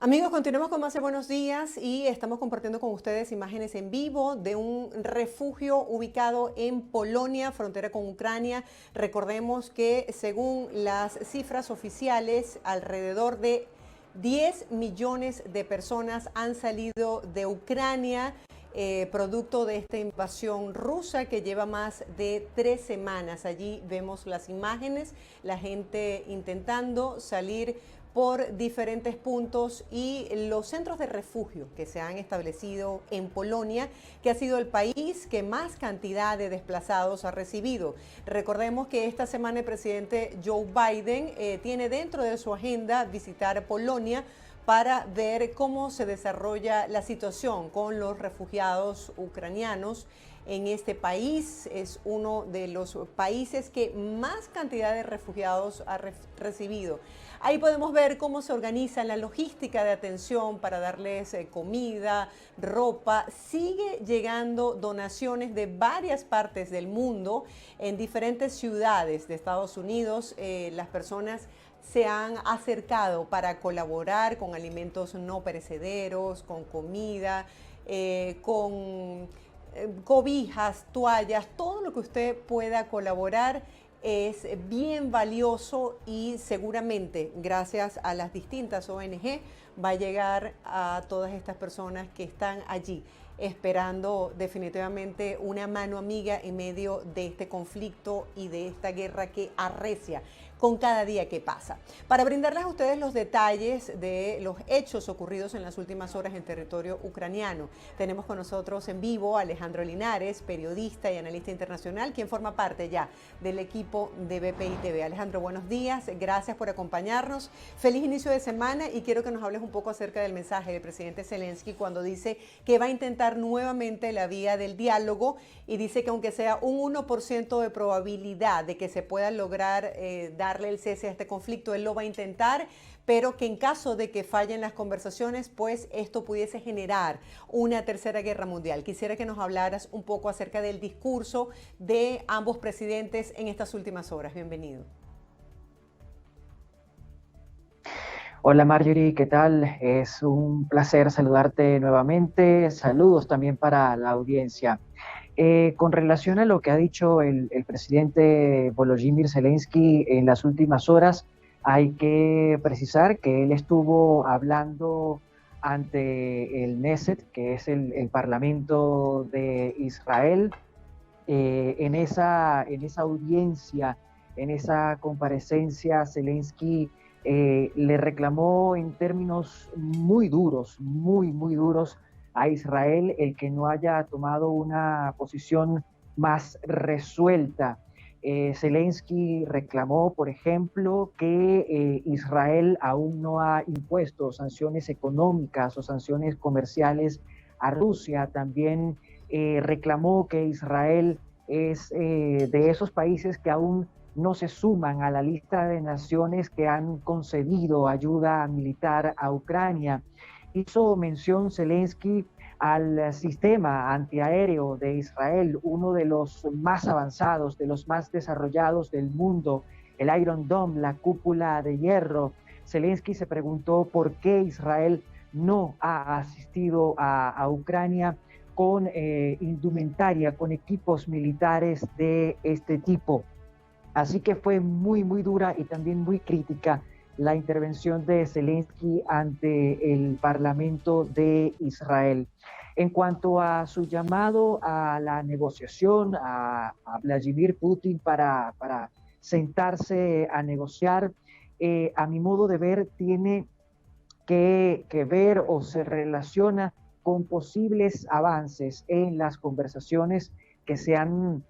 Amigos, continuamos con más de Buenos Días y estamos compartiendo con ustedes imágenes en vivo de un refugio ubicado en Polonia, frontera con Ucrania. Recordemos que según las cifras oficiales, alrededor de 10 millones de personas han salido de Ucrania, producto de esta invasión rusa que lleva más de 3 semanas. Allí vemos las imágenes, la gente intentando salir por diferentes puntos y los centros de refugio que se han establecido en Polonia, que ha sido el país que más cantidad de desplazados ha recibido. Recordemos que esta semana el presidente Joe Biden tiene dentro de su agenda visitar Polonia para ver cómo se desarrolla la situación con los refugiados ucranianos en este país. Es uno de los países que más cantidad de refugiados ha recibido. Ahí podemos ver cómo se organiza la logística de atención para darles comida, ropa. Sigue llegando donaciones de varias partes del mundo en diferentes ciudades de Estados Unidos. Las personas se han acercado para colaborar con alimentos no perecederos, con comida, con cobijas, toallas, todo lo que usted pueda colaborar es bien valioso y seguramente gracias a las distintas ONG va a llegar a todas estas personas que están allí esperando definitivamente una mano amiga en medio de este conflicto y de esta guerra que arrecia con cada día que pasa. Para brindarles a ustedes los detalles de los hechos ocurridos en las últimas horas en territorio ucraniano, tenemos con nosotros en vivo a Alejandro Linares, periodista y analista internacional, quien forma parte ya del equipo de BPI TV. Alejandro, buenos días, gracias por acompañarnos. Feliz inicio de semana y quiero que nos hables un poco acerca del mensaje del presidente Zelensky cuando dice que va a intentar nuevamente la vía del diálogo y dice que aunque sea un 1% de probabilidad de que se pueda lograr darle el cese a este conflicto, él lo va a intentar, pero que en caso de que fallen las conversaciones, pues esto pudiese generar una tercera guerra mundial. Quisiera que nos hablaras un poco acerca del discurso de ambos presidentes en estas últimas horas. Bienvenido. Hola Marjorie, ¿qué tal? Es un placer saludarte nuevamente. Saludos también para la audiencia. Con relación a lo que ha dicho el presidente Volodymyr Zelensky en las últimas horas, hay que precisar que él estuvo hablando ante el Knesset, que es el Parlamento de Israel, en esa audiencia, en esa comparecencia. Zelensky le reclamó en términos muy duros, muy duros a Israel el que no haya tomado una posición más resuelta. Zelensky reclamó, por ejemplo, que Israel aún no ha impuesto sanciones económicas o sanciones comerciales a Rusia. También reclamó que Israel es de esos países que aún no se suman a la lista de naciones que han concedido ayuda militar a Ucrania. Hizo mención Zelensky al sistema antiaéreo de Israel, uno de los más avanzados, de los más desarrollados del mundo, el Iron Dome, la cúpula de hierro. Zelensky se preguntó por qué Israel no ha asistido a Ucrania con indumentaria, con equipos militares de este tipo. Así que fue muy dura y también muy crítica la intervención de Zelensky ante el Parlamento de Israel. En cuanto a su llamado a la negociación, a Vladimir Putin para sentarse a negociar, a mi modo de ver, tiene que ver o se relaciona con posibles avances en las conversaciones que se han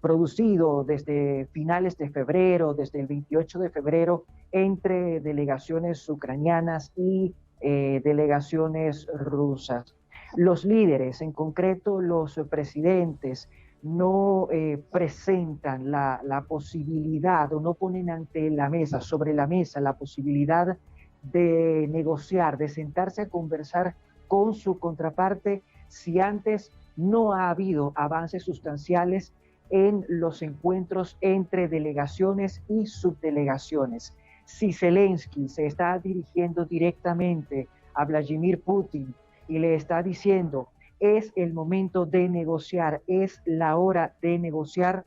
producido desde finales de febrero, desde el 28 de febrero, entre delegaciones ucranianas y delegaciones rusas. Los líderes, en concreto los presidentes, no presentan la posibilidad o no ponen ante la mesa, sobre la mesa, la posibilidad de negociar, de sentarse a conversar con su contraparte si antes no ha habido avances sustanciales en los encuentros entre delegaciones y subdelegaciones. Si Zelensky se está dirigiendo directamente a Vladimir Putin y le está diciendo, es el momento de negociar, es la hora de negociar,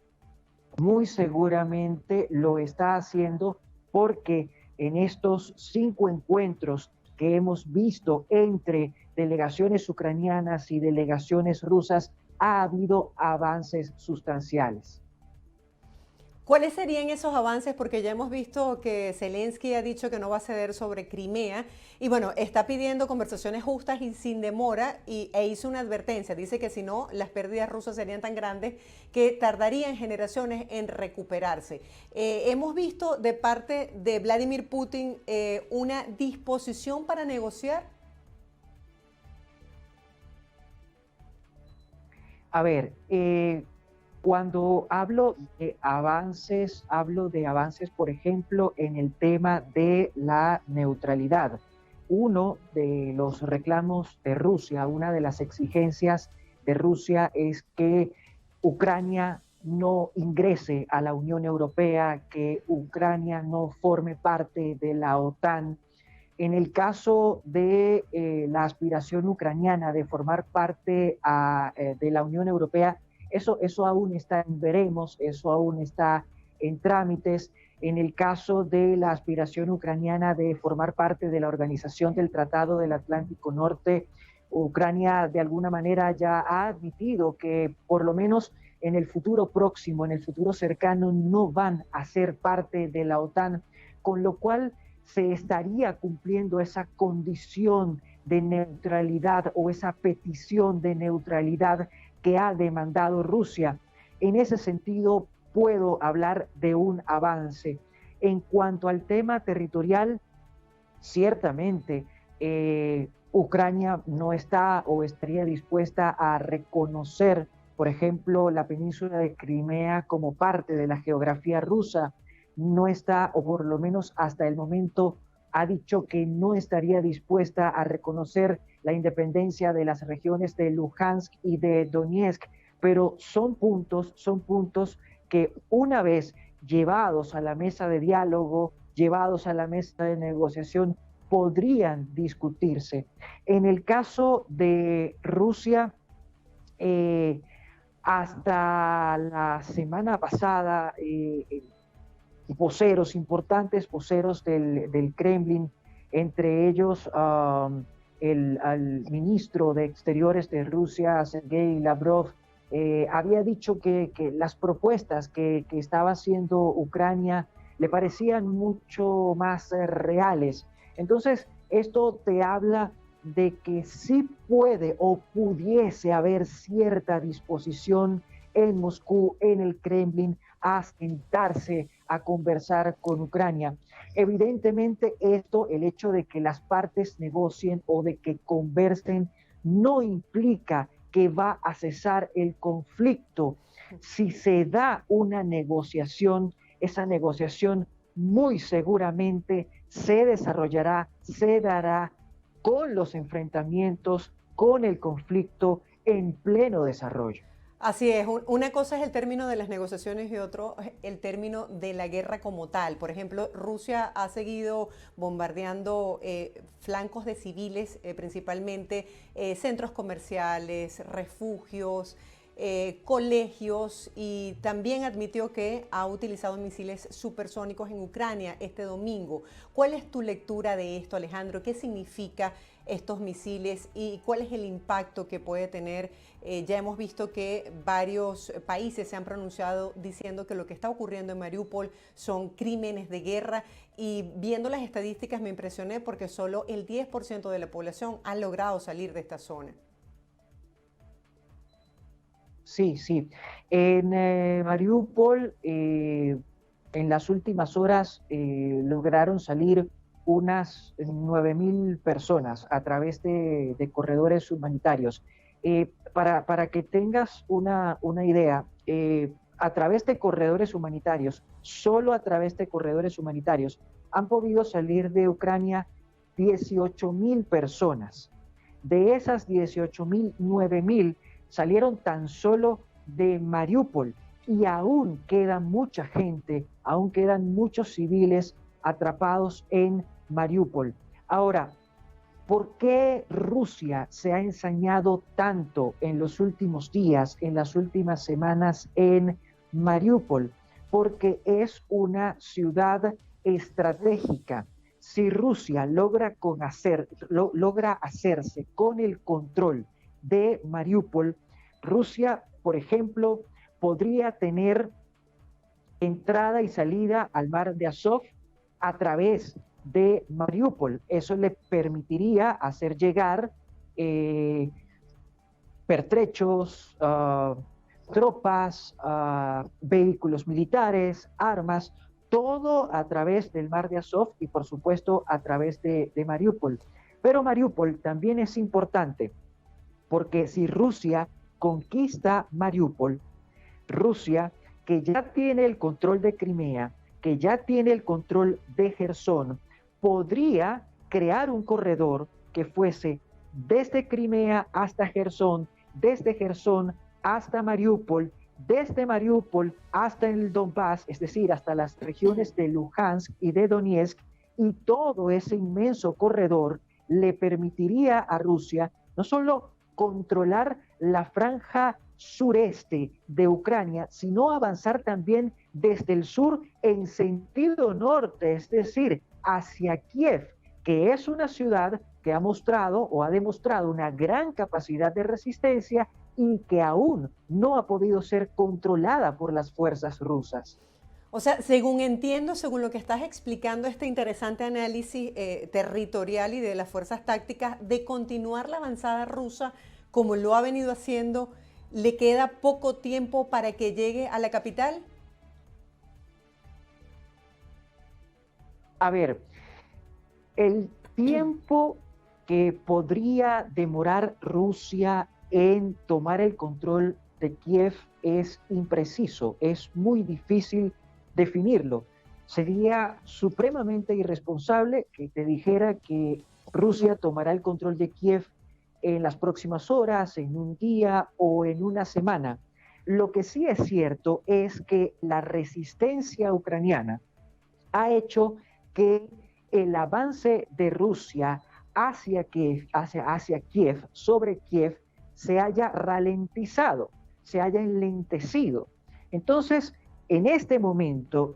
muy seguramente lo está haciendo porque en estos 5 encuentros que hemos visto entre delegaciones ucranianas y delegaciones rusas, ha habido avances sustanciales. ¿Cuáles serían esos avances? Porque ya hemos visto que Zelensky ha dicho que no va a ceder sobre Crimea y bueno, está pidiendo conversaciones justas y sin demora e hizo una advertencia. Dice que si no, las pérdidas rusas serían tan grandes que tardarían generaciones en recuperarse. Hemos visto de parte de Vladimir Putin una disposición para negociar. A ver, cuando hablo de avances, por ejemplo, en el tema de la neutralidad. Uno de los reclamos de Rusia, una de las exigencias de Rusia es que Ucrania no ingrese a la Unión Europea, que Ucrania no forme parte de la OTAN. En el caso de la aspiración ucraniana de formar parte de la Unión Europea, eso aún está en veremos, eso aún está en trámites. En el caso de la aspiración ucraniana de formar parte de la Organización del Tratado del Atlántico Norte, Ucrania de alguna manera ya ha admitido que por lo menos en el futuro próximo, en el futuro cercano, no van a ser parte de la OTAN, con lo cual se estaría cumpliendo esa condición de neutralidad o esa petición de neutralidad que ha demandado Rusia. En ese sentido, puedo hablar de un avance. En cuanto al tema territorial, ciertamente Ucrania no está o estaría dispuesta a reconocer, por ejemplo, la península de Crimea como parte de la geografía rusa. No está, o por lo menos hasta el momento, ha dicho que no estaría dispuesta a reconocer la independencia de las regiones de Luhansk y de Donetsk, pero son puntos que una vez llevados a la mesa de diálogo, llevados a la mesa de negociación, podrían discutirse. En el caso de Rusia, hasta la semana pasada, voceros, importantes voceros del Kremlin, entre ellos el ministro de Exteriores de Rusia, Sergei Lavrov, había dicho que las propuestas que estaba haciendo Ucrania le parecían mucho más reales. Entonces, esto te habla de que sí puede o pudiese haber cierta disposición en Moscú, en el Kremlin, a sentarse a conversar con Ucrania. Evidentemente esto, el hecho de que las partes negocien o de que conversen, no implica que va a cesar el conflicto. Si se da una negociación, esa negociación muy seguramente se desarrollará, se dará con los enfrentamientos, con el conflicto en pleno desarrollo. Así es, una cosa es el término de las negociaciones y otro el término de la guerra como tal. Por ejemplo, Rusia ha seguido bombardeando flancos de civiles, principalmente centros comerciales, refugios, colegios, y también admitió que ha utilizado misiles supersónicos en Ucrania este domingo. ¿Cuál es tu lectura de esto, Alejandro? ¿Qué significa estos misiles y cuál es el impacto que puede tener? Ya hemos visto que varios países se han pronunciado diciendo que lo que está ocurriendo en Mariupol son crímenes de guerra, y viendo las estadísticas me impresioné porque solo el 10% de la población ha logrado salir de esta zona. Sí, sí. En Mariupol, en las últimas horas, lograron salir unas 9.000 personas a través de corredores humanitarios. Para que tengas una idea, a través de corredores humanitarios, solo a través de corredores humanitarios, han podido salir de Ucrania 18.000 personas. De esas 18.000, 9.000 salieron tan solo de Mariupol, y aún queda mucha gente, aún quedan muchos civiles atrapados en Mariupol. Ahora, ¿por qué Rusia se ha ensañado tanto en los últimos días, en las últimas semanas en Mariupol? Porque es una ciudad estratégica. Si Rusia logra hacerse con el control de Mariupol, Rusia, por ejemplo, podría tener entrada y salida al mar de Azov a través de Mariupol. Eso le permitiría hacer llegar pertrechos, tropas, vehículos militares, armas, todo a través del mar de Azov y por supuesto a través de Mariupol. Pero Mariupol también es importante porque si Rusia conquista Mariupol, Rusia, que ya tiene el control de Crimea, que ya tiene el control de Jersón, podría crear un corredor que fuese desde Crimea hasta Jersón, desde Jersón hasta Mariupol, desde Mariupol hasta el Donbass, es decir, hasta las regiones de Luhansk y de Donetsk, y todo ese inmenso corredor le permitiría a Rusia no solo controlar la franja sureste de Ucrania, sino avanzar también desde el sur en sentido norte, es decir, hacia Kiev, que es una ciudad que ha mostrado o ha demostrado una gran capacidad de resistencia y que aún no ha podido ser controlada por las fuerzas rusas. O sea, según entiendo, según lo que estás explicando, este interesante análisis territorial y de las fuerzas tácticas, de continuar la avanzada rusa como lo ha venido haciendo, ¿le queda poco tiempo para que llegue a la capital? A ver, el tiempo que podría demorar Rusia en tomar el control de Kiev es impreciso, es muy difícil definirlo. Sería supremamente irresponsable que te dijera que Rusia tomará el control de Kiev en las próximas horas, en un día o en una semana. Lo que sí es cierto es que la resistencia ucraniana ha hecho que el avance de Rusia hacia Kiev, sobre Kiev, se haya ralentizado, se haya enlentecido. Entonces, en este momento,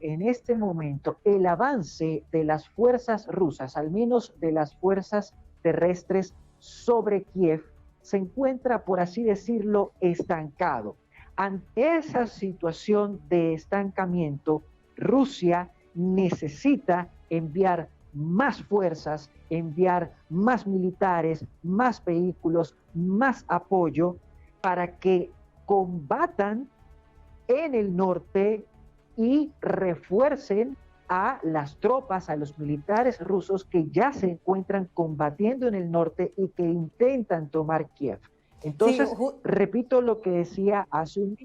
el avance de las fuerzas rusas, al menos de las fuerzas terrestres sobre Kiev, se encuentra, por así decirlo, estancado. Ante esa situación de estancamiento, Rusia necesita enviar más fuerzas, enviar más militares, más vehículos, más apoyo para que combatan en el norte y refuercen a las tropas, a los militares rusos que ya se encuentran combatiendo en el norte y que intentan tomar Kiev. Entonces, repito lo que decía hace un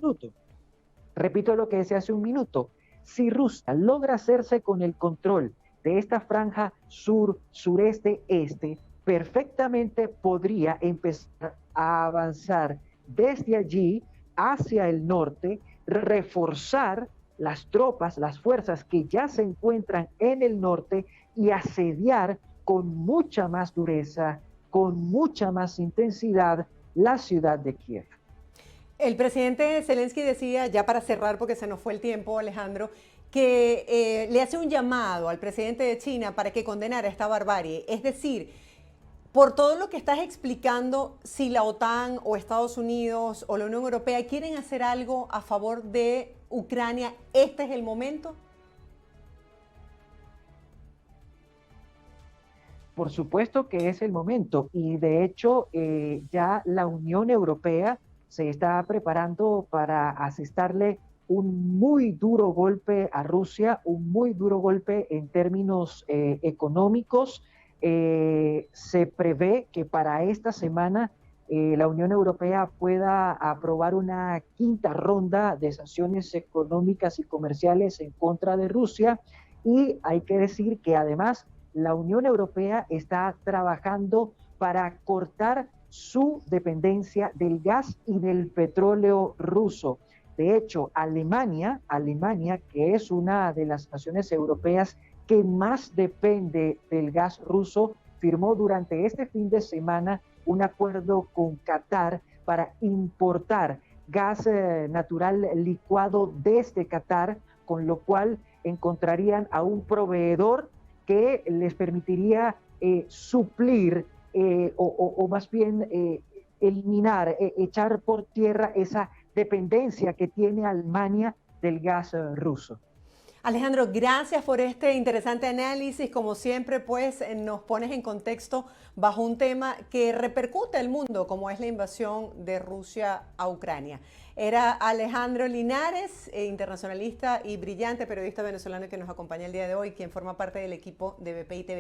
minuto. Si Rusia logra hacerse con el control de esta franja sur, sureste, este, perfectamente podría empezar a avanzar desde allí hacia el norte, reforzar las tropas, las fuerzas que ya se encuentran en el norte y asediar con mucha más dureza, con mucha más intensidad la ciudad de Kiev. El presidente Zelensky decía, ya para cerrar porque se nos fue el tiempo, Alejandro, que le hace un llamado al presidente de China para que condenara esta barbarie. Es decir, por todo lo que estás explicando, si la OTAN o Estados Unidos o la Unión Europea quieren hacer algo a favor de Ucrania, ¿este es el momento? Por supuesto que es el momento y de hecho ya la Unión Europea se está preparando para asestarle un muy duro golpe a Rusia, un muy duro golpe en términos económicos. Se prevé que para esta semana la Unión Europea pueda aprobar una quinta ronda de sanciones económicas y comerciales en contra de Rusia, y hay que decir que además la Unión Europea está trabajando para cortar su dependencia del gas y del petróleo ruso. De hecho, Alemania, que es una de las naciones europeas que más depende del gas ruso, firmó durante este fin de semana un acuerdo con Qatar para importar gas natural licuado desde Qatar, con lo cual encontrarían a un proveedor que les permitiría suplir o más bien eliminar, echar por tierra esa dependencia que tiene Alemania del gas ruso. Alejandro, gracias por este interesante análisis. Como siempre, pues nos pones en contexto bajo un tema que repercute al mundo, como es la invasión de Rusia a Ucrania. Era Alejandro Linares, internacionalista y brillante periodista venezolano que nos acompaña el día de hoy, quien forma parte del equipo de BPI TV.